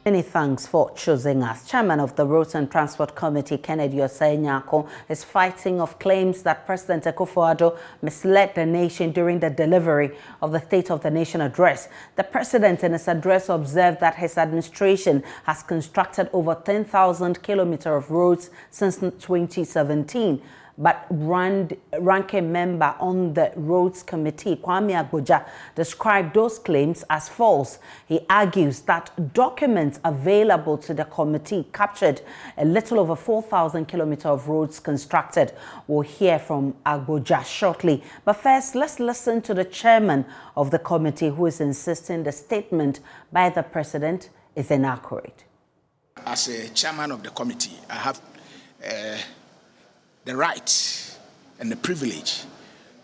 Many thanks for choosing us. Chairman of the Roads and Transport Committee, Kennedy Osei-Nyako, is fighting off claims that President Akufo-Addo misled the nation during the delivery of the State of the Nation address. The president in his address observed that his administration has constructed over 10,000 kilometers of roads since 2017. But ranking member on the Roads Committee, Kwame Abuja, described those claims as false. He argues that documents available to the committee captured a little over 4,000 kilometers of roads constructed. We'll hear from Abuja shortly. But first, let's listen to the chairman of the committee, who is insisting the statement by the president is inaccurate. As a chairman of the committee, I have the right and the privilege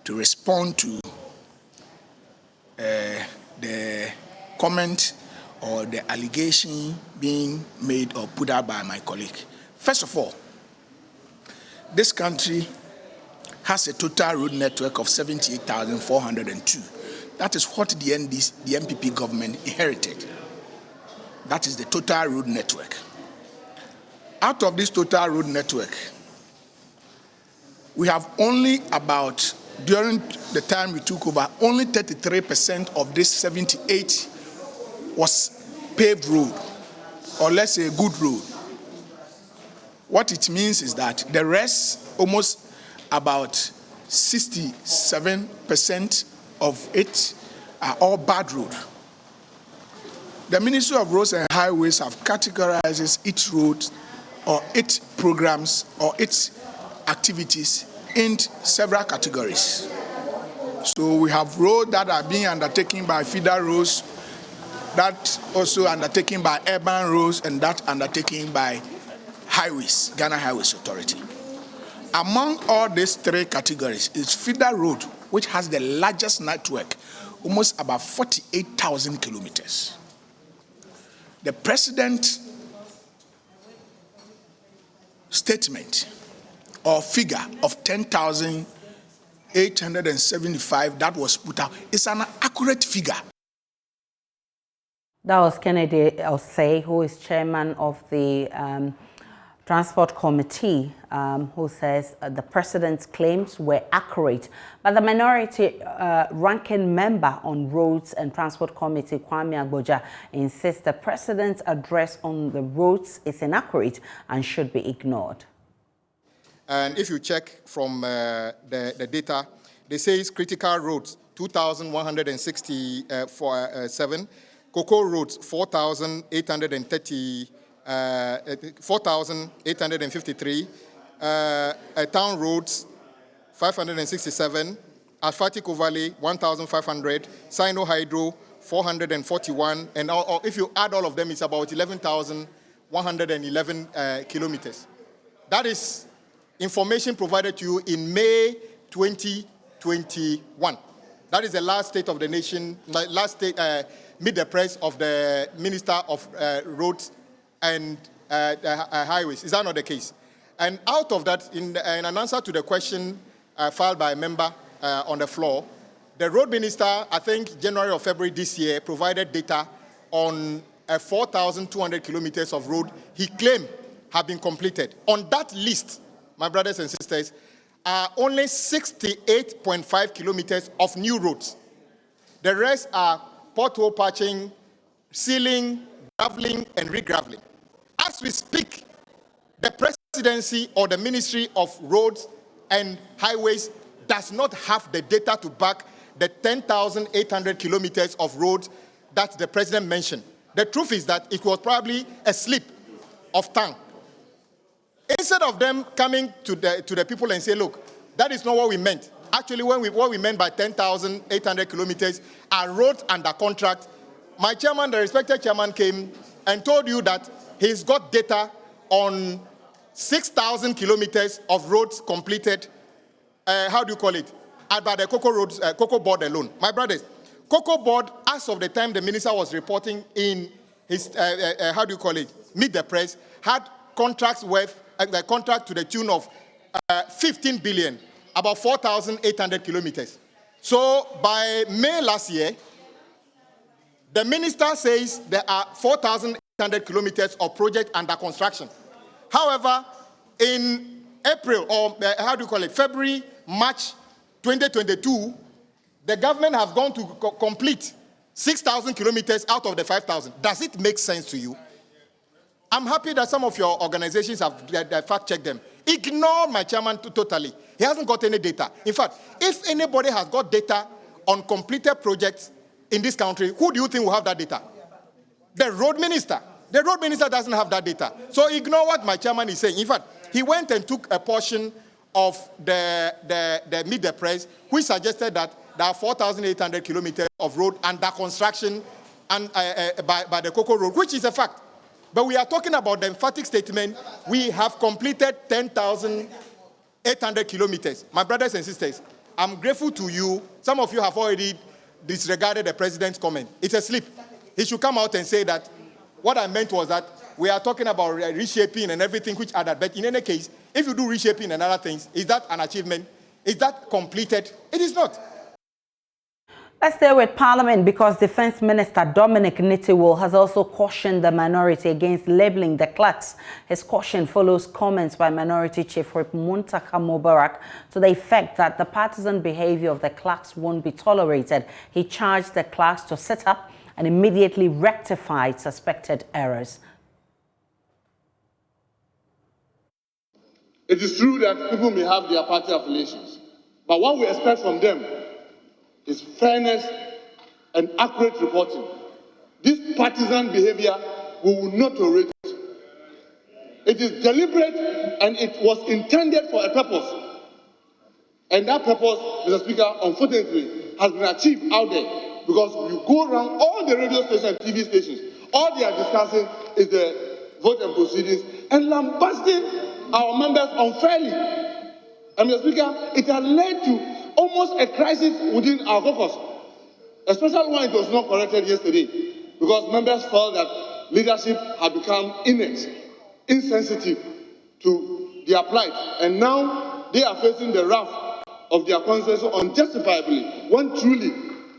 to respond to the comment or the allegation being made or put out by my colleague. First of all, this country has a total road network of 78,402. That is what the MPP government inherited. That is the total road network. Out of this total road network, we have only about, during the time we took over, only 33% of this 78 was paved road, or let's say a good road. What it means is that the rest, almost about 67% of it, are all bad road. The Ministry of Roads and Highways have categorized its roads or its programs or its activities in several categories. So we have roads that are being undertaken by feeder roads, that also undertaken by urban roads, and that undertaken by highways, Ghana Highways Authority. Among all these three categories is feeder road, which has the largest network, almost about 48,000 kilometers. The president's statement or figure of 10,875 that was put out is an accurate figure. That was Kennedy Osei, who is chairman of the Transport Committee, who says the president's claims were accurate. But the minority ranking member on Roads and Transport Committee, Kwame Abuja, insists the president's address on the roads is inaccurate and should be ignored. And if you check from the data, they say it's critical roads, 2,167, cocoa roads, 4,853, town roads, 567, asphaltic overlay, 1,500, Sino Hydro, 441, and if you add all of them, it's about 11,111 kilometers. That is information provided to you in May 2021. That is the last State of the Nation, last Midday press of the Minister of Roads and Highways. Is that not the case? And out of that, in an answer to the question filed by a member on the floor, the road minister, I think January or February this year, provided data on 4,200 kilometers of road he claimed have been completed. On that list, my brothers and sisters, are only 68.5 kilometers of new roads. The rest are pothole patching, sealing, graveling, and re-graveling. As we speak, the presidency or the Ministry of Roads and Highways does not have the data to back the 10,800 kilometers of roads that the president mentioned. The truth is that it was probably a slip of tongue. Instead of them coming to the people and say, look, that is not what we meant. Actually, what we meant by 10,800 kilometers are roads under contract. My chairman, the respected chairman, came and told you that he's got data on 6,000 kilometers of roads completed, by the Cocoa Board alone. My brothers, Cocoa Board, as of the time the minister was reporting in his, Midday press, had contracts worth, the contract to the tune of 15 billion, about 4,800 kilometers. So by May last year, the minister says there are 4,000 800 kilometers of project under construction. However, in April, or February, March 2022, the government has gone to complete 6,000 kilometers out of the 5,000. Does it make sense to you? I'm happy that some of your organizations have fact-checked them. Ignore my chairman totally. He hasn't got any data. In fact, if anybody has got data on completed projects in this country, who do you think will have that data? The road minister. The road minister doesn't have that data. So ignore what my chairman is saying. In fact, he went and took a portion of the Midday Press, which suggested that there are 4,800 kilometers of road under construction and, by the Cocoa Road, which is a fact. But we are talking about the emphatic statement. We have completed 10,800 kilometers. My brothers and sisters, I'm grateful to you. Some of you have already disregarded the president's comment. It's a slip. He should come out and say that what I meant was that we are talking about reshaping and everything which are that. But in any case, if you do reshaping and other things, is that an achievement? Is that completed? It is not. Let's stay with Parliament because Defense Minister Dominic Nitiwul has also cautioned the minority against labeling the clerks. His caution follows comments by Minority Chief Whip Muntaka Mubarak to the effect that the partisan behavior of the clerks won't be tolerated. He charged the clerks to sit up and immediately rectify suspected errors. It is true that people may have their party affiliations, but what we expect from them is fairness and accurate reporting. This partisan behavior, we will not tolerate it. It is deliberate and it was intended for a purpose. And that purpose, Mr. Speaker, unfortunately, has been achieved out there because you go around all the radio stations and TV stations, all they are discussing is the vote and proceedings and lambasting our members unfairly. And Mr. Speaker, it has led to almost a crisis within our caucus, especially when it was not corrected yesterday, because members felt that leadership had become inept, insensitive to their plight, and now they are facing the wrath of their constituency unjustifiably, when truly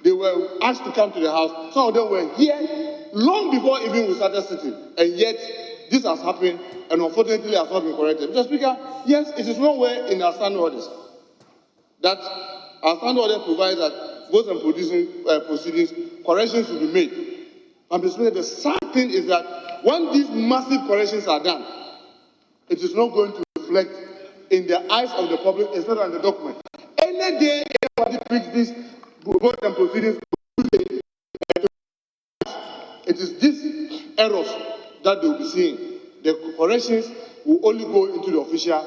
they were asked to come to the House. Some of them were here long before even we started sitting, and yet this has happened, and unfortunately has not been corrected. Mr. Speaker, yes, it is nowhere in our standing orders that our standing order provides that votes and proceedings, corrections will be made. And the sad thing is that when these massive corrections are done, it is not going to reflect in the eyes of the public, especially on the document. Any day anybody picks this votes and proceedings, it is these errors that they will be seeing. The corrections will only go into the official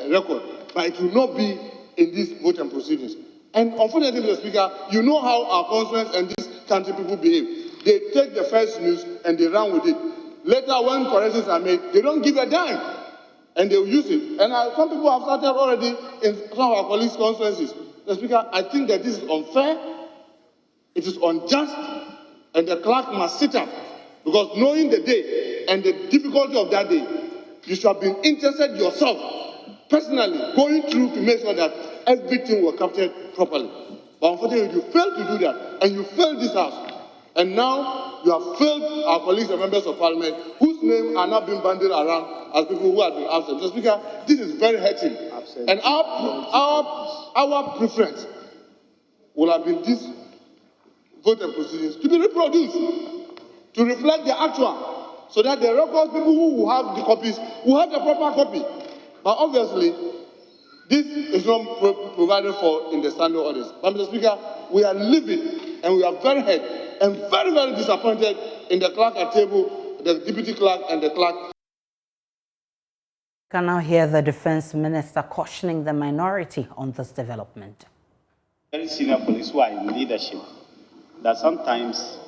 record, but it will not be in these vote and proceedings. And unfortunately, Mr. Speaker, you know how our constituents and these country people behave. They take the first news and they run with it. Later, when corrections are made, they don't give a dime, and they will use it. And some people have started already in some of our colleagues' constituencies. Mr. Speaker, I think that this is unfair, it is unjust, and the clerk must sit up, because knowing the day and the difficulty of that day, you should have been interested yourself personally going through to make sure that everything was captured properly. But unfortunately, you failed to do that, and you failed this House. And now you have failed our colleagues and members of Parliament whose names are now being bandied around as people who have been absent. Mr. Speaker, this is very hurting. And our preference will have been this vote and proceedings to be reproduced, to reflect the actual, so that the records people who have the copies will have the proper copy. But obviously, this is not provided for in the standing orders. But Mr. Speaker, we are living and we are very hurt and very, very disappointed in the clerk at table, the deputy clerk and the clerk. Can now hear the Defense Minister cautioning the minority on this development. Very senior police who are in leadership, that sometimes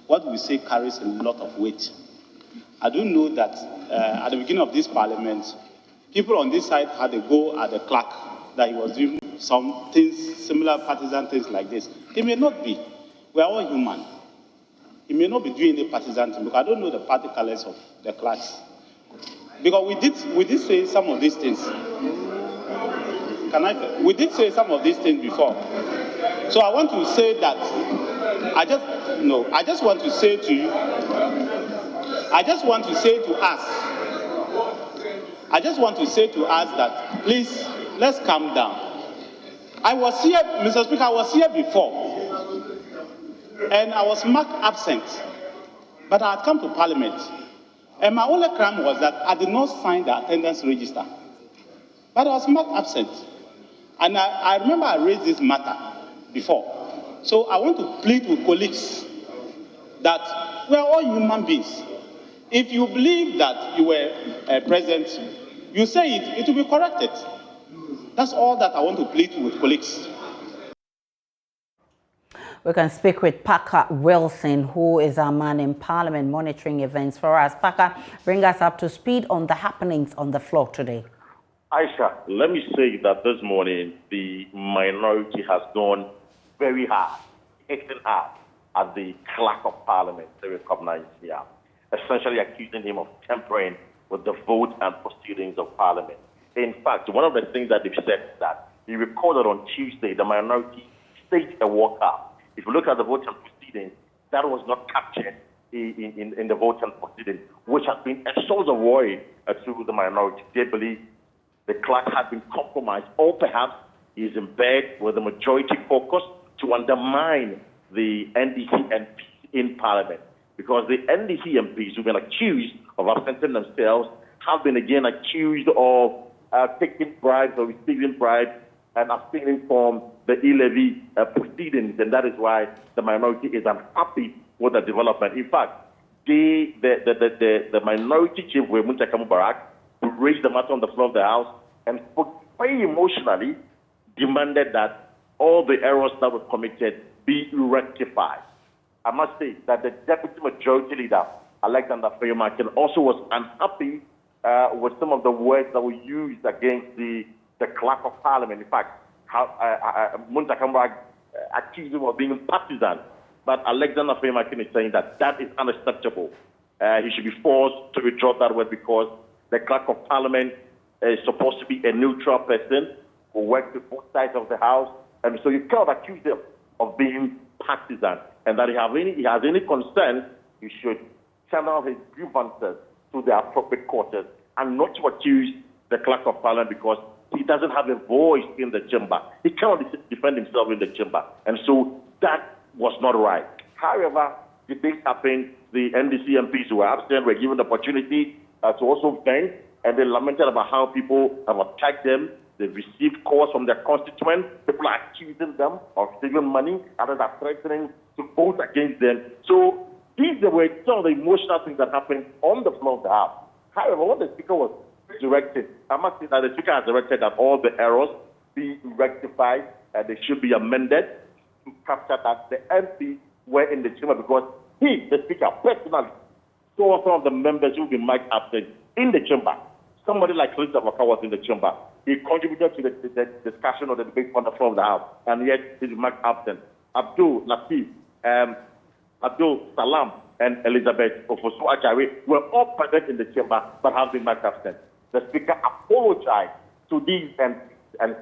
what we say carries a lot of weight. I do know that at the beginning of this parliament, people on this side had a go at the clerk that he was doing some things, similar partisan things like this. He may not be. We are all human. He may not be doing any partisan thing, because I don't know the party colors of the clerks. Because we did say some of these things. We did say some of these things before. So I want to say that I just want to say to you I just want to say to us that please, let's calm down. I was here, Mr. Speaker, I was here before, and I was marked absent, but I had come to Parliament. And my only crime was that I did not sign the attendance register, but I was marked absent. And I remember I raised this matter before. So I want to plead with colleagues that we are all human beings. If you believe that you were present, you say it will be corrected. That's all that I want to plead with colleagues. We can speak with Pakka Wilson, who is our man in Parliament monitoring events for us. Pakka, bring us up to speed on the happenings on the floor today. Aisha, let me say that this morning the minority has gone very hard, hitting hard at the clerk of Parliament, the recognized here, essentially accusing him of tampering with the vote and proceedings of Parliament. In fact, one of the things that they've said is that he recorded on Tuesday the minority staged a walkout. If you look at the vote and proceedings, that was not captured in the vote and proceedings, which has been a source of worry to the minority. They believe the clerk had been compromised, or perhaps he is in bed with the majority focus to undermine the NDC MPs in Parliament. Because the NDC MPs who've been accused of absenting themselves have been again accused of taking bribes or receiving bribes and abstaining from the e-levy proceedings, and that is why the minority is unhappy with the development. In fact, the minority chief, Munta Mubarak, who raised the matter on the floor of the House and spoke very emotionally, demanded that all the errors that were committed be rectified. I must say that the Deputy Majority Leader, Alexander Fayemakin, also was unhappy with some of the words that were used against the clerk of Parliament. In fact, Munta Mubarak accused him of being partisan, but Alexander Fayemakin is saying that that is unacceptable. He should be forced to withdraw that word because the clerk of Parliament is supposed to be a neutral person who works with both sides of the House, and so you cannot accuse him of being partisan. And that he has any concern, he should channel his grievances to the appropriate quarters and not to accuse the clerk of Parliament because he doesn't have a voice in the chamber. He cannot defend himself in the chamber. And so that was not right. However, the things happened. The NDC MPs who were absent were given the opportunity to also vent, and they lamented about how people have attacked them. They've received calls from their constituents. People are accusing them of stealing money. Others are threatening to vote against them. So these were some of the emotional things that happened on the floor of the House. However, what the Speaker was directed, I must say that the Speaker has directed that all the errors be rectified and they should be amended to capture that the MPs were in the chamber because he, the Speaker, personally saw some of the members who been marked absent in the chamber. Somebody like Lisa Waka was in the chamber. He contributed to the discussion or the debate on the floor of the House, and yet he's marked absent. Abdul Latif, Abdul Salam, and Elizabeth Ofosu-Ajare were all present in the chamber but have been marked absent. The Speaker apologized to these and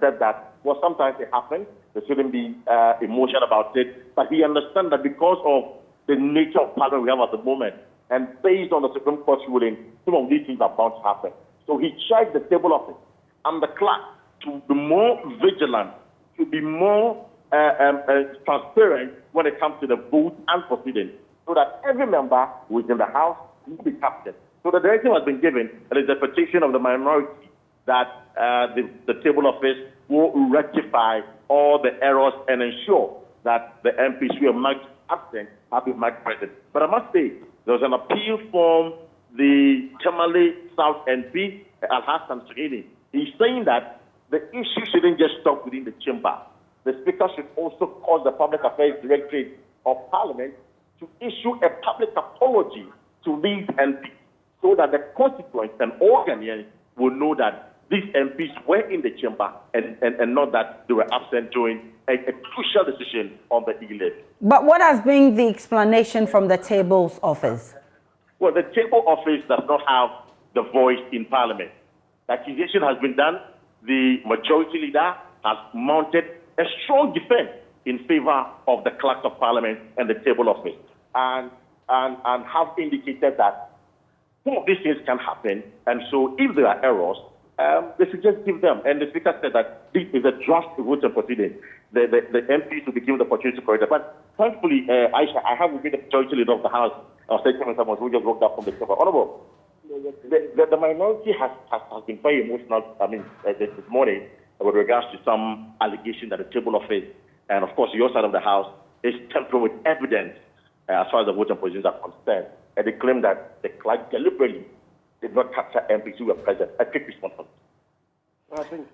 said that, well, sometimes it happens. There shouldn't be emotion about it. But he understands that because of the nature of Parliament we have at the moment, and based on the Supreme Court's ruling, some of these things are bound to happen. So he charged the table office and the clerk to be more vigilant, to be more transparent when it comes to the vote and proceedings, so that every member who is in the House will be captured. So the directive has been given, and it's a petition of the minority that the table office will rectify all the errors and ensure that the MPs who are marked absent have been marked present. But I must say, there was an appeal from the Tamale South MP, Al-Hassan Suhaili. He's saying that the issue shouldn't just stop within the chamber. The Speaker should also cause the Public Affairs Directorate of Parliament to issue a public apology to these MPs so that the constituents and all Ghanaians will know that these MPs were in the chamber and not that they were absent during a crucial decision on the e-levy. But what has been the explanation from the table's office? Well, the table office does not have the voice in Parliament. The accusation has been done. The majority leader has mounted a strong defense in favor of the clerk of Parliament and the table office, and have indicated that some of these things can happen, and so if there are errors, they should just give them. And the Speaker said that this is a draft voting proceeding. The MPs will be given the opportunity to correct it. But thankfully, Aisha, I have with me the majority leader of the House, State Chairman who just walked up from the chamber. Honorable, the minority has been very emotional, this morning with regards to some allegation that the table of it, and of course your side of the House, is tempered with evidence as far as the voting positions are concerned. And they claim that the clerk deliberately did not capture MPs who were present. I take responsibility. I think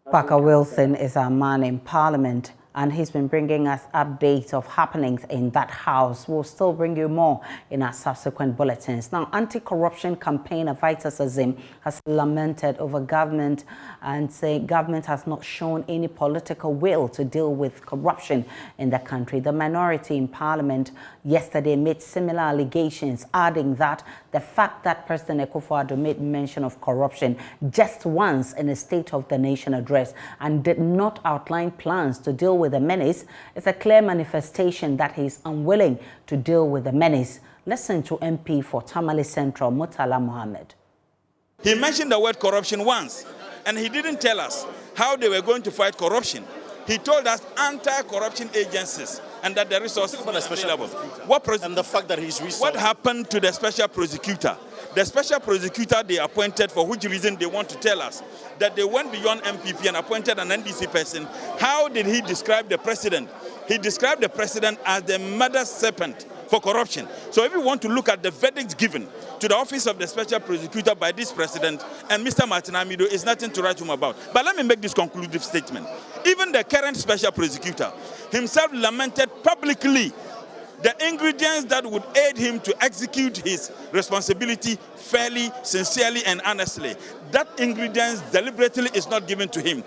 Pakka Wilson is our man in Parliament, and he's been bringing us updates of happenings in that house. We'll still bring you more in our subsequent bulletins. Now, Anti-Corruption Campaign of Vitas Azim has lamented over government and say government has not shown any political will to deal with corruption in the country. The minority in Parliament yesterday made similar allegations, adding that the fact that President Akufo-Addo made mention of corruption just once in a State of the Nation address and did not outline plans to deal with the menace is a clear manifestation that he is unwilling to deal with the menace. Listen to MP for Tamale Central, Murtala Mohammed. He mentioned the word corruption once, and he didn't tell us how they were going to fight corruption. He told us anti-corruption agencies and that the resources were available. And the fact that his resources... What happened to the special prosecutor? The special prosecutor they appointed, for which reason they want to tell us, that they went beyond MPP and appointed an NDC person. How did he describe the president? He described the president as the mother serpent for corruption. So if you want to look at the verdicts given to the office of the special prosecutor by this president and Mr. Martin Amido, is nothing to write home about. But let me make this conclusive statement. Even the current special prosecutor himself lamented publicly the ingredients that would aid him to execute his responsibility fairly, sincerely, and honestly. That ingredients deliberately is not given to him.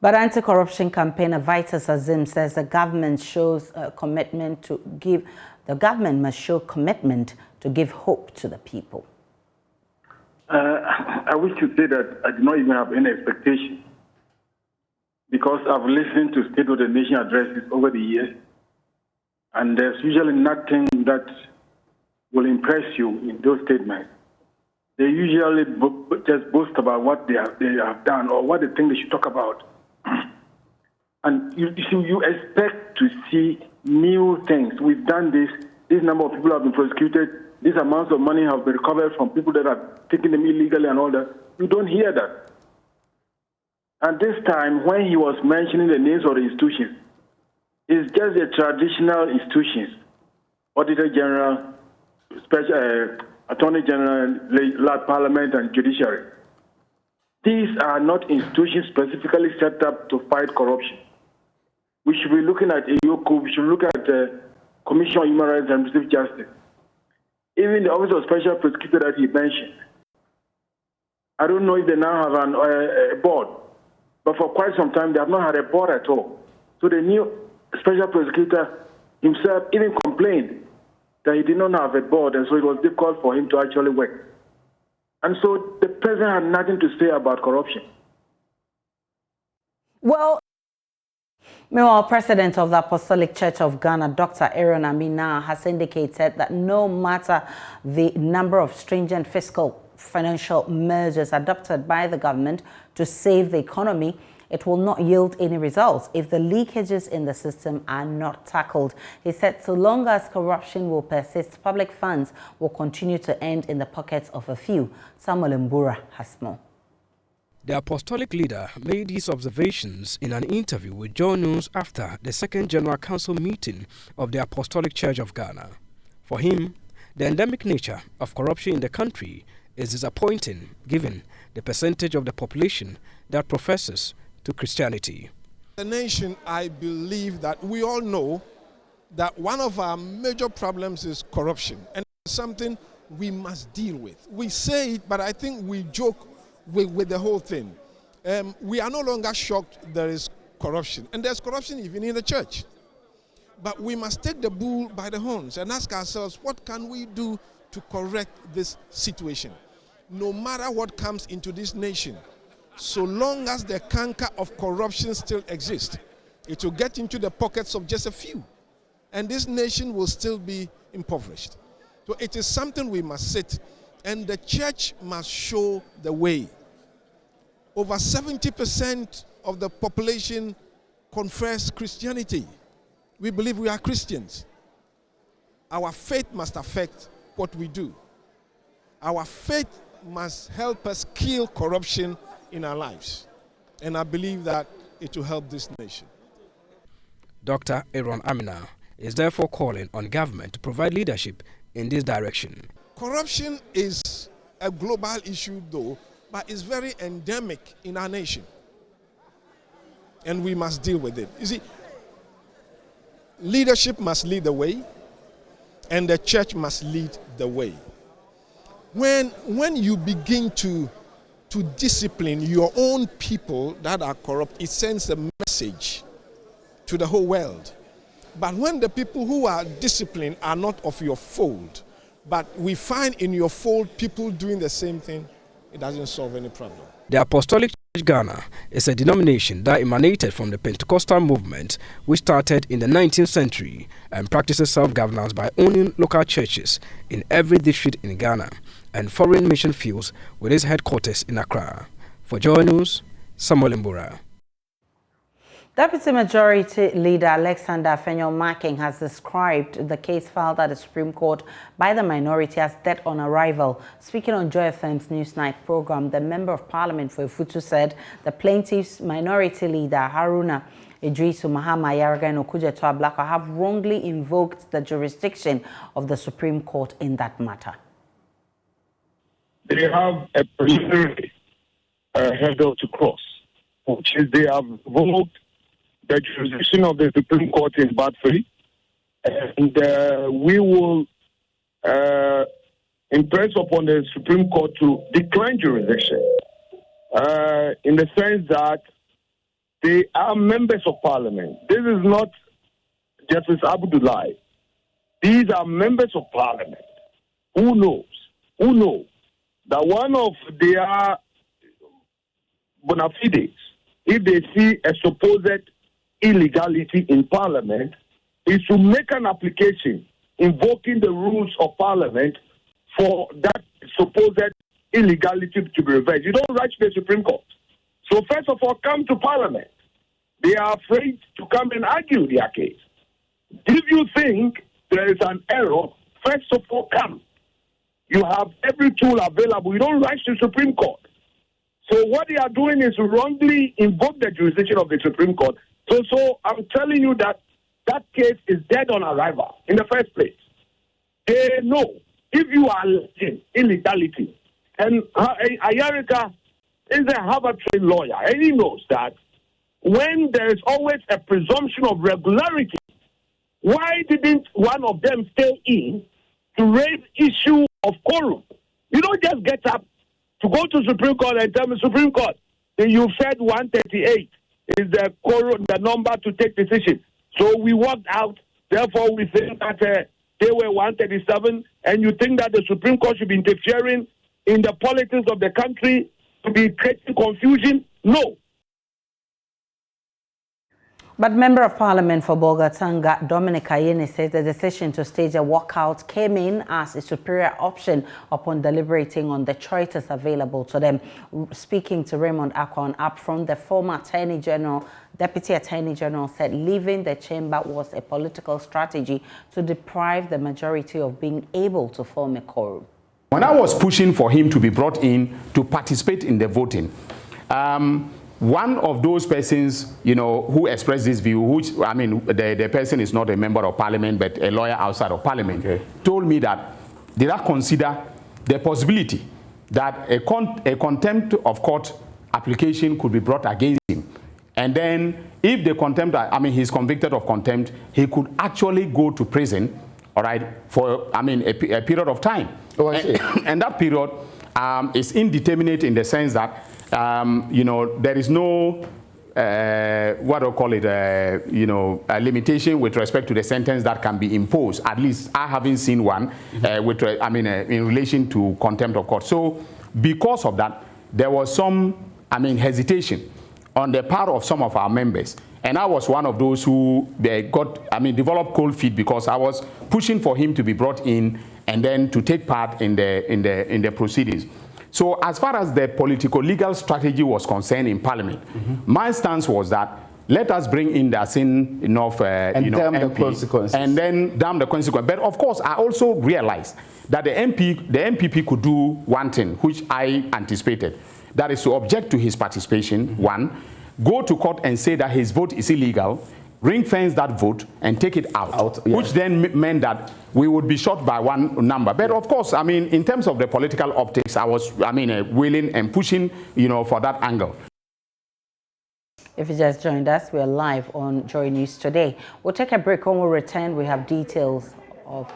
But Anti-Corruption Campaign of Vitas Azim says the government shows commitment to give. The government must show commitment to give hope to the people. I wish to say that I do not even have any expectation, because I've listened to State of the Nation addresses over the years, and there's usually nothing that will impress you in those statements. They usually just boast about what they have done or what they think they should talk about. And you expect to see new things. We've done this number of people have been prosecuted, these amounts of money have been recovered from people that have taken them illegally and all that. You don't hear that. And this time, when he was mentioning the names of the institutions, it's just the traditional institutions, Auditor General, Special Attorney General, Parliament, and Judiciary. These are not institutions specifically set up to fight corruption. We should be looking at EOCO, we should look at the Commission on Human Rights and Restorative Justice. Even the Office of Special Prosecutor that he mentioned. I don't know if they now have a board, but for quite some time they have not had a board at all. So the new Special Prosecutor himself even complained that he did not have a board, and so it was difficult for him to actually work. And so the president had nothing to say about corruption. Well, meanwhile, President of the Apostolic Church of Ghana, Dr. Aaron Amina, has indicated that no matter the number of stringent financial measures adopted by the government to save the economy, it will not yield any results if the leakages in the system are not tackled. He said so long as corruption will persist, public funds will continue to end in the pockets of a few. Samuel Mbura has more. The apostolic leader made these observations in an interview with Joe News after the second General Council meeting of the Apostolic Church of Ghana. For him, the endemic nature of corruption in the country is disappointing given the percentage of the population that professes to Christianity. The nation, I believe that we all know that one of our major problems is corruption, and it's something we must deal with. We say it, but I think we joke with the whole thing. We are no longer shocked there is corruption, and there's corruption even in the church. But we must take the bull by the horns and ask ourselves, what can we do to correct this situation? No matter what comes into this nation, so long as the canker of corruption still exists, it will get into the pockets of just a few, and this nation will still be impoverished. So it is something we must sit, and the church must show the way. Over 70% of the population confess Christianity. We believe we are Christians. Our faith must affect what we do. Our faith must help us kill corruption in our lives. And I believe that it will help this nation. Dr. Aaron Amina is therefore calling on government to provide leadership in this direction. Corruption is a global issue though, but it's very endemic in our nation. And we must deal with it. You see, leadership must lead the way, and the church must lead the way. When you begin to discipline your own people that are corrupt, it sends a message to the whole world. But when the people who are disciplined are not of your fold, but we find in your fold people doing the same thing, it doesn't solve any problem. The Apostolic Church Ghana is a denomination that emanated from the Pentecostal movement, which started in the 19th century and practices self-governance by owning local churches in every district in Ghana and foreign mission fields with its headquarters in Accra. For Joy News, Samuel Mbura. Deputy Majority Leader Alexander Afenyo-Marking has described the case filed at the Supreme Court by the minority as dead on arrival. Speaking on Joy FM's Newsnight program, the Member of Parliament for Ifutu said the plaintiff's minority leader, Haruna Idrisu Mahama Yaraga and Okujeto Ablako, have wrongly invoked the jurisdiction of the Supreme Court in that matter. They have a preliminary hurdle to cross, which is they have invoked the jurisdiction of the Supreme Court in bad faith, and we will impress upon the Supreme Court to decline jurisdiction in the sense that they are members of Parliament. This is not Justice Abdullahi. These are members of Parliament. Who knows that one of their bona fides, if they see a supposed illegality in Parliament, is to make an application invoking the rules of Parliament for that supposed illegality to be reversed. You don't rush the Supreme Court. So first of all, come to Parliament. They are afraid to come and argue their case. If you think there is an error, first of all, come. You have every tool available. You don't rush the Supreme Court. So what they are doing is wrongly invoke the jurisdiction of the Supreme Court. So I'm telling you that that case is dead on arrival in the first place. They know if you are alleging illegality, and Ayarika is a Harvard-trained lawyer, and he knows that when there is always a presumption of regularity, why didn't one of them stay in to raise issue of quorum? You don't just get up to go to Supreme Court and tell me, Supreme Court, you said 138 is the quorum, the number to take decision. So we walked out. Therefore, we think that they were 137, and you think that the Supreme Court should be interfering in the politics of the country to be creating confusion? No. But Member of Parliament for Bolgatanga, Dominic says the decision to stage a walkout came in as a superior option upon deliberating on the choices available to them. Speaking to Raymond Akon upfront, the former Deputy Attorney General said leaving the chamber was a political strategy to deprive the majority of being able to form a quorum. When I was pushing for him to be brought in to participate in the voting, one of those persons, who expressed this view, which, the person is not a member of Parliament, but a lawyer outside of Parliament, told me that did I consider the possibility that a contempt of court application could be brought against him. And then if the contempt, he's convicted of contempt, he could actually go to prison, all right, for, a period of time. Oh, I see. And that period is indeterminate in the sense that there is no, what do I call it, a limitation with respect to the sentence that can be imposed. At least I haven't seen one, in relation to contempt of court. So because of that, there was some, hesitation on the part of some of our members. And I was one of those who developed cold feet because I was pushing for him to be brought in and then to take part in the proceedings. So as far as the political legal strategy was concerned in Parliament, my stance was that let us bring in the sin enough, damn MP, the consequences, and then damn the consequences. But of course, I also realized that the MPP could do one thing, which I anticipated, that is to object to his participation. One, go to court and say that his vote is illegal, ring-fence that vote and take it out, which then meant that we would be short by one number. But of course, I mean, in terms of the political optics, I was, willing and pushing, for that angle. If you just joined us, we are live on Joy News Today. We'll take a break. When we return, we have details of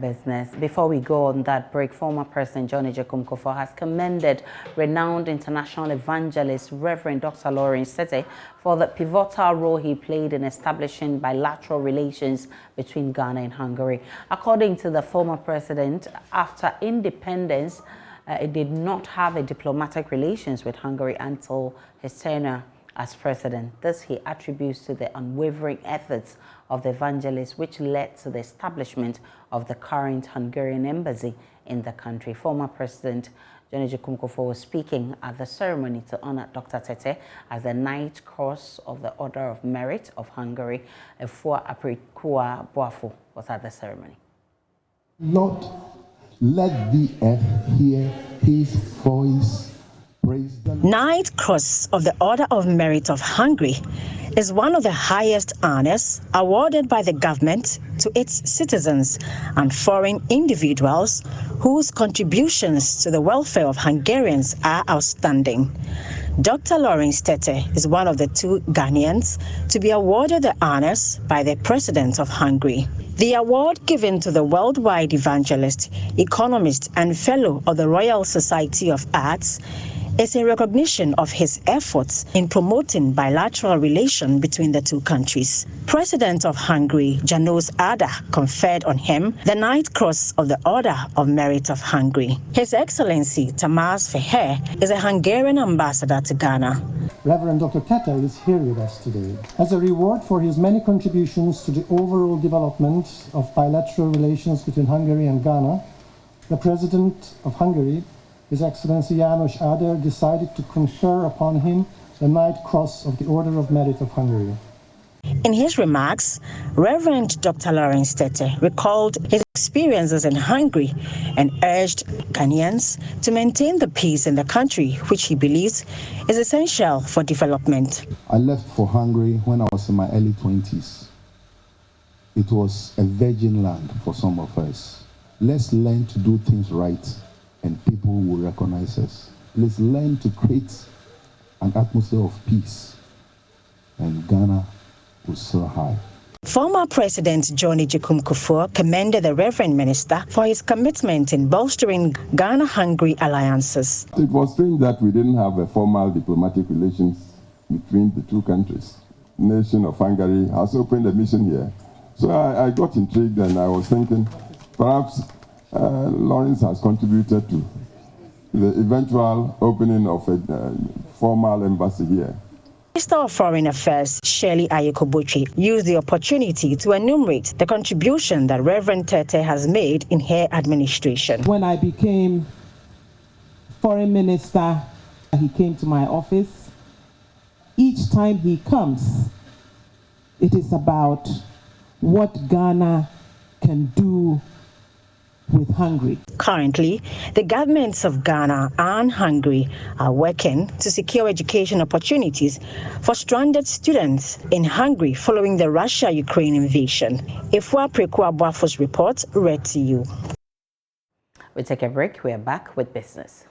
business. Before we go on that break, former President John Ejekum Kufuor has commended renowned international evangelist Reverend Dr. Lawrence Tete for the pivotal role he played in establishing bilateral relations between Ghana and Hungary. According to the former president, after independence, it did not have a diplomatic relations with Hungary until his tenure as president. This he attributes to the unwavering efforts of the evangelist, which led to the establishment of the current Hungarian embassy in the country. Former President John Ejekum Kufuor was speaking at the ceremony to honor Dr. Tete as the Knight Cross of the Order of Merit of Hungary. Efua Aprikua Boafo was at the ceremony. Lord, let the earth hear his voice. Knight Cross of the Order of Merit of Hungary is one of the highest honors awarded by the government to its citizens and foreign individuals whose contributions to the welfare of Hungarians are outstanding. Dr. Lawrence Tete is one of the 2 Ghanaians to be awarded the honors by the President of Hungary. The award given to the worldwide evangelist, economist, and fellow of the Royal Society of Arts is a recognition of his efforts in promoting bilateral relations between the 2 countries. President of Hungary, János Áder, conferred on him the Knight Cross of the Order of Merit of Hungary. His Excellency Tamás Feher is a Hungarian ambassador to Ghana. Reverend Dr. Tete is here with us today. As a reward for his many contributions to the overall development of bilateral relations between Hungary and Ghana, the President of Hungary, His Excellency János Áder, decided to confer upon him the Knight Cross of the Order of Merit of Hungary. In his remarks, Reverend Dr. Lawrence Tete recalled his experiences in Hungary and urged Ghanaians to maintain the peace in the country, which he believes is essential for development. I left for Hungary when I was in my early 20s. It was a virgin land for some of us. Let's learn to do things right, and people will recognize us. Let's learn to create an atmosphere of peace, and Ghana will soar high. Former President John Ejekum Kufuor commended the Reverend Minister for his commitment in bolstering Ghana-Hungary alliances. It was strange that we didn't have a formal diplomatic relations between the 2 countries. The nation of Hungary has opened a mission here. So I got intrigued, and I was thinking perhaps Lawrence has contributed to the eventual opening of a formal embassy here. Minister of Foreign Affairs Shirley Ayeko-Botchwey used the opportunity to enumerate the contribution that Reverend Tete has made in her administration. When I became Foreign Minister, he came to my office. Each time he comes, it is about what Ghana can do with Hungary. Currently, the governments of Ghana and Hungary are working to secure education opportunities for stranded students in Hungary following the Russia-Ukraine invasion. Efua Aprikua Boafo's report read to you. We take a break. We are back with business.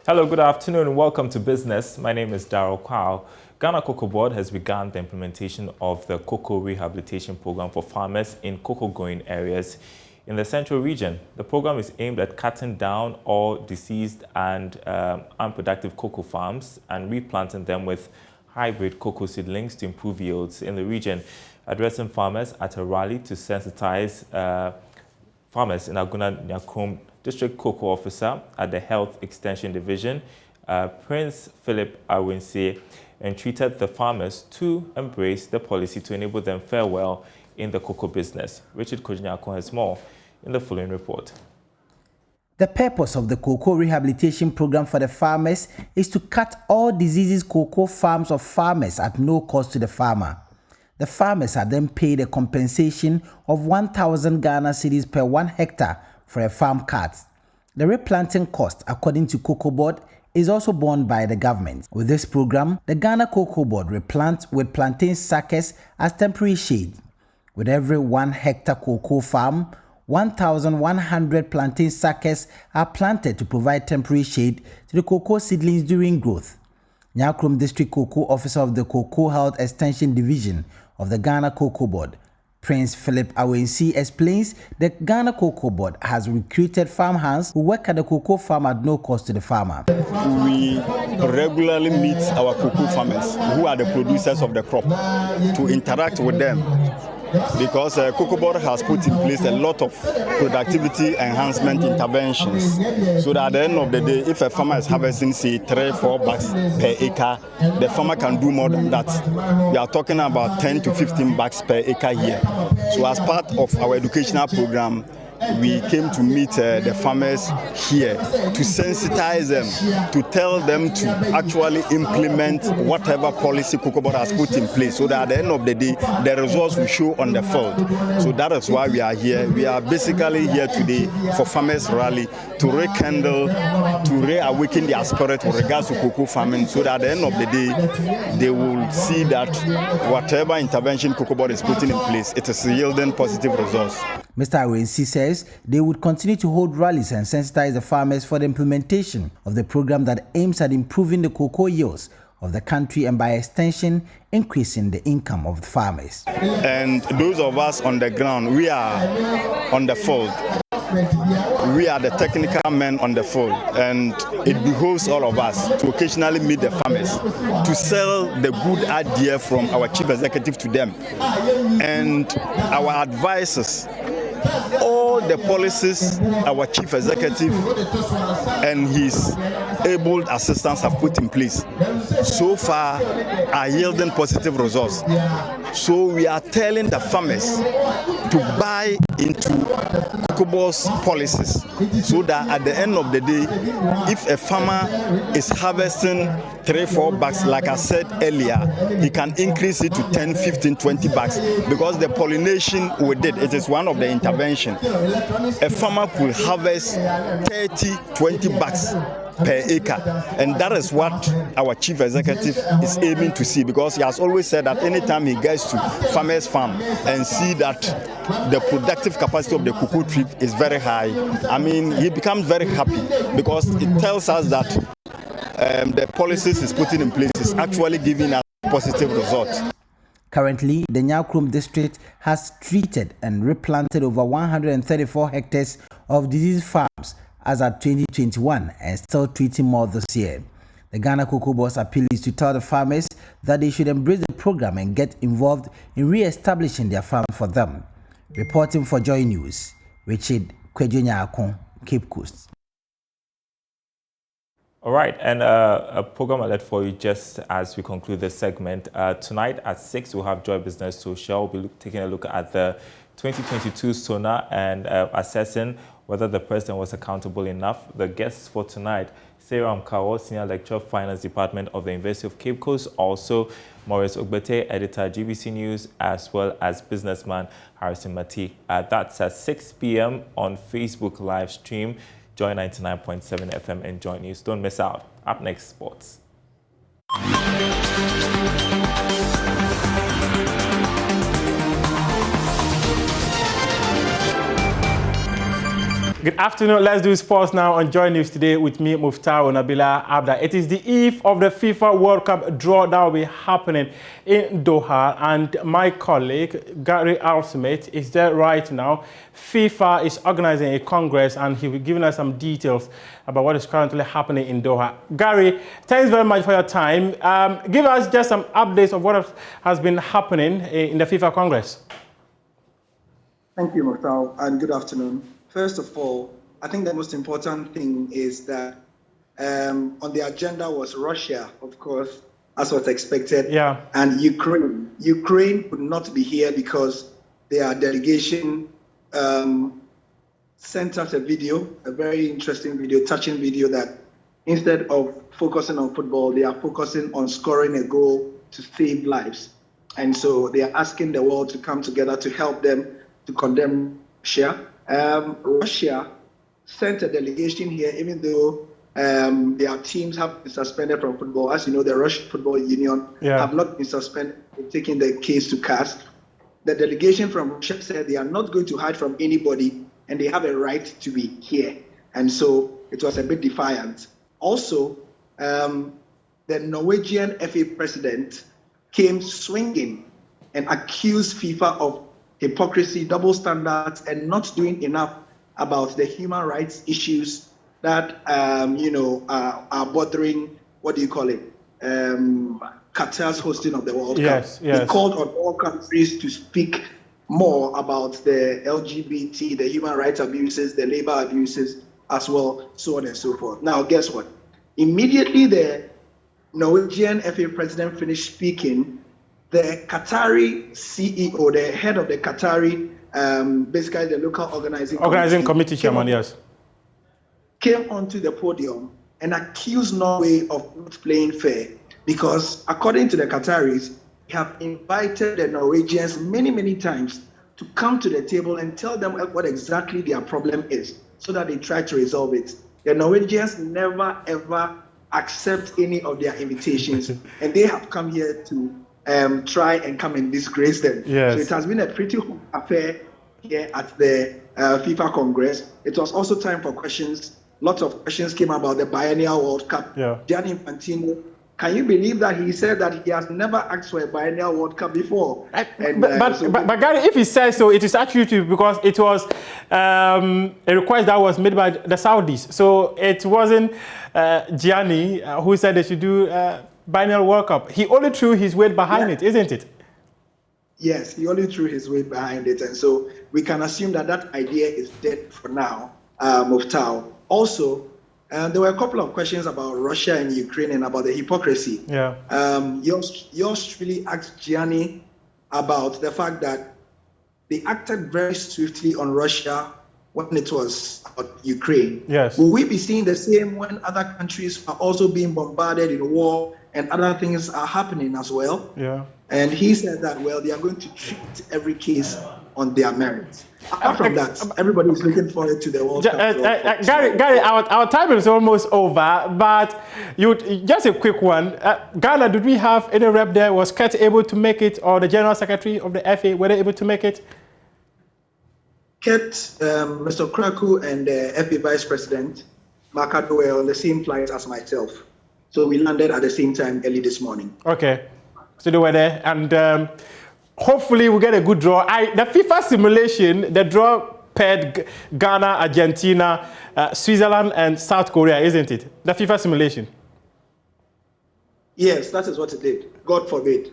Hello, good afternoon, and welcome to Business. My name is Darryl Kwao. Ghana Cocoa Board has begun the implementation of the cocoa rehabilitation program for farmers in cocoa-growing areas in the central region. The program is aimed at cutting down all diseased and unproductive cocoa farms and replanting them with hybrid cocoa seedlings to improve yields in the region. Addressing farmers at a rally to sensitize farmers in Aguna Nyakum District Cocoa Officer at the Health Extension Division, Prince Philip Awinsie, entreated the farmers to embrace the policy to enable them fare well in the cocoa business. Richard Kojinyako has more in the following report. The purpose of the cocoa rehabilitation program for the farmers is to cut all diseases cocoa farms of farmers at no cost to the farmer. The farmers are then paid a compensation of 1,000 Ghana cedis per 1 hectare for a farm cut. The replanting cost, according to Cocoa Board, is also borne by the government. With this program, the Ghana Cocoa Board replants with plantain suckers as temporary shade. With every 1 hectare cocoa farm, 1,100 plantain suckers are planted to provide temporary shade to the cocoa seedlings during growth. Nyakrum District Cocoa Officer of the Cocoa Health Extension Division of the Ghana Cocoa Board, Prince Philip Awinsie, explains the Ghana Cocoa Board has recruited farm hands who work at the cocoa farm at no cost to the farmer. We regularly meet our cocoa farmers who are the producers of the crop to interact with them, because Cocoa Board has put in place a lot of productivity enhancement interventions, so that at the end of the day, if a farmer is harvesting, say, 3-4 bags per acre, the farmer can do more than that. We are talking about 10 to 15 bags per acre here. So as part of our educational program, we came to meet the farmers here to sensitize them, to tell them to actually implement whatever policy Cocoa Board has put in place, so that at the end of the day, the results will show on the field. So that is why we are here. We are basically here today for Farmers Rally to rekindle, to reawaken their spirit with regards to cocoa farming, so that at the end of the day, they will see that whatever intervention Cocoa Board is putting in place, it is yielding positive results. Mr. Awinsie says they would continue to hold rallies and sensitize the farmers for the implementation of the program that aims at improving the cocoa yields of the country and by extension increasing the income of the farmers. And those of us on the ground, we are on the field. We are the technical men on the field, and it behoves all of us to occasionally meet the farmers, to sell the good idea from our chief executive to them, and our advisors. All the policies our chief executive and his able assistants have put in place so far are yielding positive results. So we are telling the farmers to buy into Cocoa Board's policies, so that at the end of the day, if a farmer is harvesting 3-4 bags, like I said earlier, he can increase it to 10, 15, 20 bags, because the pollination we did, it is one of the intervention. A farmer could harvest 30, 20 bags per acre, and that is what our chief executive is aiming to see, because he has always said that anytime he gets to farmers' farm and see that the productive capacity of the cocoa tree is very high, I mean, he becomes very happy, because it tells us that the policies he's putting in place is actually giving us positive results. Currently, the Nyakrum district has treated and replanted over 134 hectares of diseased farms as at 2021 and still treating more this year. The Ghana Cocoa Board's appeal is to tell the farmers that they should embrace the program and get involved in re-establishing their farm for them. Reporting for Joy News, Richard Kojinyako, Cape Coast. All right, and a program alert for you just as we conclude this segment. Tonight at 6, we'll have Joy Business Social. We'll be taking a look at the 2022 SONA and assessing whether the president was accountable enough. The guests for tonight, Sarah Mkawo, Senior Lecturer, Finance Department of the University of Cape Coast, also Maurice Ogbete, Editor, GBC News, as well as businessman Harrison Mati. That's at 6 p.m. on Facebook live stream. Join 99.7 FM and Joy News. Don't miss out. Up next, sports. Good afternoon. Let's do sports now on Joy News today with me, Muftar Nabila Abda. It is the eve of the FIFA World Cup draw that will be happening in Doha, and my colleague Gary Alsmith is there right now. FIFA is organizing a congress, and he will be giving us some details about what is currently happening in Doha. Gary, thanks very much for your time. Give us just some updates of what has been happening in the FIFA Congress. Thank you, Muftar, and good afternoon. First of all, I think the most important thing is that on the agenda was Russia, of course, as was expected. Yeah. And Ukraine. Ukraine could not be here because their delegation sent us a video, a very interesting video, touching video, that instead of focusing on football, they are focusing on scoring a goal to save lives. And so they are asking the world to come together to help them to condemn Russia. Russia sent a delegation here, even though their teams have been suspended from football. As you know, the Russian Football Union have not been suspended in taking the case to CAS. The delegation from Russia said they are not going to hide from anybody and they have a right to be here. And so it was a bit defiant. Also, the Norwegian FA president came swinging and accused FIFA of hypocrisy, double standards, and not doing enough about the human rights issues that are bothering, what do you call it, Qatar's hosting of the World Cup. He called on all countries to speak more about the LGBT, the human rights abuses, the labor abuses as well, so on and so forth. Now, guess what? Immediately the Norwegian FA president finished speaking, the Qatari CEO, the head of the Qatari, basically the local organizing committee chairman, yes, came onto the podium and accused Norway of not playing fair because, according to the Qataris, they have invited the Norwegians many, many times to come to the table and tell them what exactly their problem is so that they try to resolve it. The Norwegians never, ever accept any of their invitations, and they have come here to try and come and disgrace them. Yes. So it has been a pretty hot affair here at the FIFA Congress. It was also time for questions. Lots of questions came about the biennial World Cup. Gianni Infantino, can you believe that he said that he has never asked for a biennial World Cup before? But Gary, if he says so, it is actually true because it was a request that was made by the Saudis. So it wasn't Gianni who said they should do biennial World Cup. He only threw his weight behind it, isn't it? Yes, he only threw his weight behind it. And so we can assume that that idea is dead for now, Muftau. Also, there were a couple of questions about Russia and Ukraine and about the hypocrisy. Yours truly asked Gianni about the fact that they acted very swiftly on Russia when it was about Ukraine. Will we be seeing the same when other countries are also being bombarded in war and other things are happening as well? And he said that, well, they are going to treat every case on their merits. Apart from that, everybody is looking forward to the World Cup. Gary, our time is almost over, but just a quick one. Ghana, did we have any rep there? Was Kurt able to make it, or the General Secretary of the FA, were they able to make it? Kurt, Mr. Kraku, and the FA Vice President, Makado, were on the same flight as myself. So we landed at the same time early this morning. Okay. So they were there, and hopefully we get a good draw. The FIFA simulation, the draw paired Ghana, Argentina, Switzerland, and South Korea, isn't it? The FIFA simulation. Yes, that is what it did. God forbid.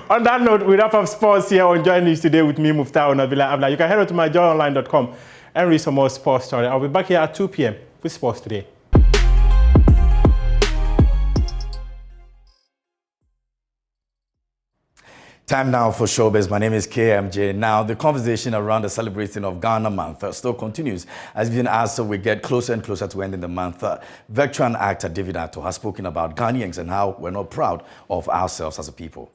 On that note, we wrap up sports here on Join News today with me, Muftau Nabila Abla. You can head on to myjoyonline.com and read some more sports story. I'll be back here at 2 p.m. with Sports Today. Time now for showbiz. My name is KMJ. Now, the conversation around the celebration of Ghana Month still continues. As even as we get closer and closer to ending the month, veteran actor David Atto has spoken about Ghanaians and how we're not proud of ourselves as a people.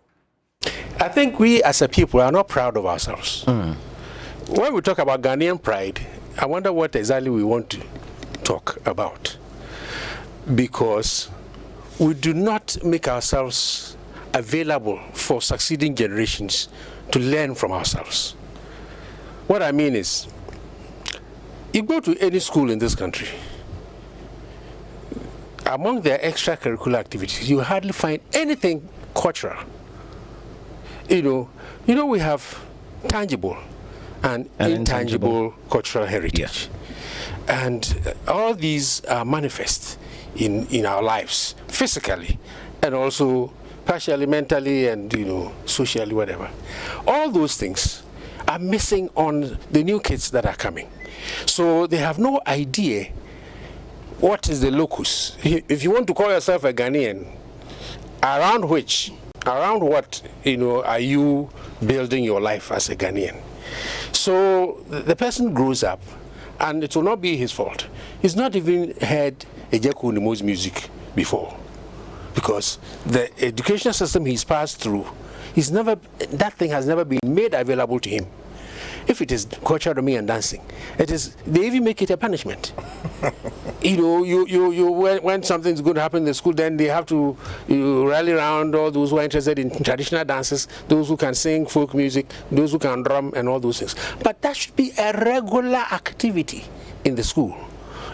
I think we as a people are not proud of ourselves. When we talk about Ghanaian pride, I wonder what exactly we want to talk about. Because we do not make ourselves available for succeeding generations to learn from ourselves. What I mean is, you go to any school in this country, among their extracurricular activities, you hardly find anything cultural. You know, we have tangible and intangible cultural heritage. And all these are manifest in our lives, physically, and also partially mentally and socially, whatever. All those things are missing on the new kids that are coming. So they have no idea what is the locus? If you want to call yourself a Ghanaian, around what, are you building your life as a Ghanaian? So the person grows up, and it will not be his fault. He's not even heard Ejeku Nimo's music before, because the educational system he's passed through, that thing has never been made available to him. If it is culture, me and dancing, they even make it a punishment. When something's going to happen in the school, then they have to rally around all those who are interested in traditional dances, those who can sing folk music, those who can drum, and all those things. But that should be a regular activity in the school.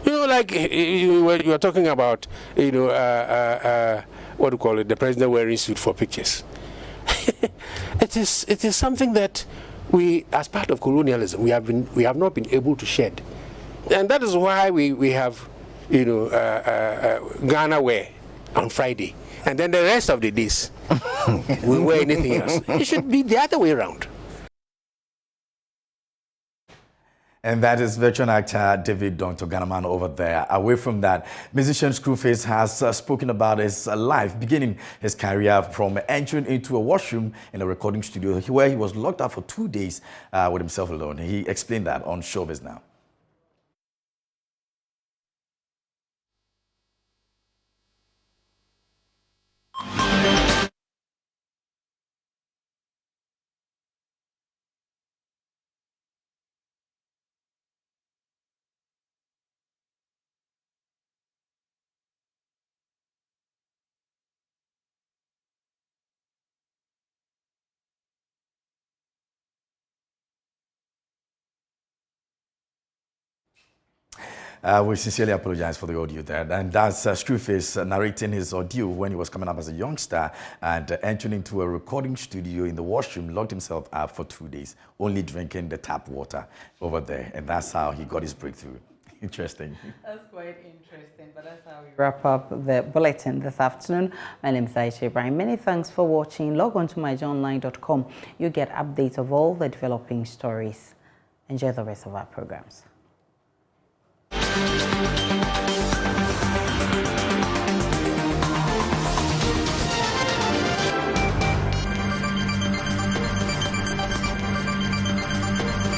Like you were talking about, what do you call it, the president wearing suit for pictures. It is something that we, as part of colonialism, we have not been able to shed, and that is why we have, Ghana wear on Friday, and then the rest of the days we wear anything else. It should be the other way around. And that is veteran actor David Dr. Ghanaman over there. Away from that, musician Screwface has spoken about his life, beginning his career from entering into a washroom in a recording studio where he was locked up for 2 days with himself alone. He explained that on Showbiz Now. We sincerely apologize for the audio there. And that's Screwface narrating his ordeal when he was coming up as a youngster and entering into a recording studio in the washroom, locked himself up for 2 days, only drinking the tap water over there. And that's how he got his breakthrough. Interesting. That's quite interesting, but that's how we wrap up the bulletin this afternoon. My name is Aisha Ibrahim. Many thanks for watching. Log on to myjournline.com. You get updates of all the developing stories. Enjoy the rest of our programs.